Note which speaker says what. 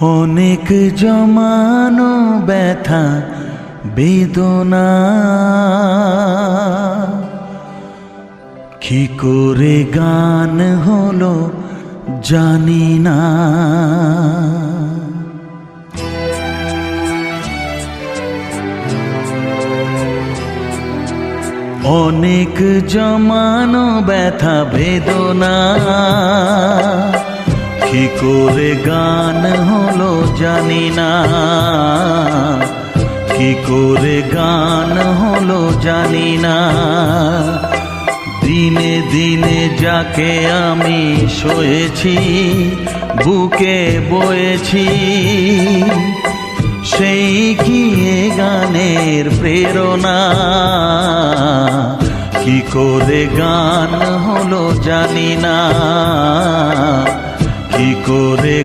Speaker 1: অনেক জমানো ব্যথা বেদনা কি করে গান হলো জানি না। অনেক জমানো ব্যথা বেদনা কি করে গান হলো জানি না, কি করে গান হলো জানি না। দিনে দিনে যাকে আমি সয়েছি বুকে বয়েছি, সেই কি এ গানের প্রেরণা। কি করে গান হলো জানি না, কি করে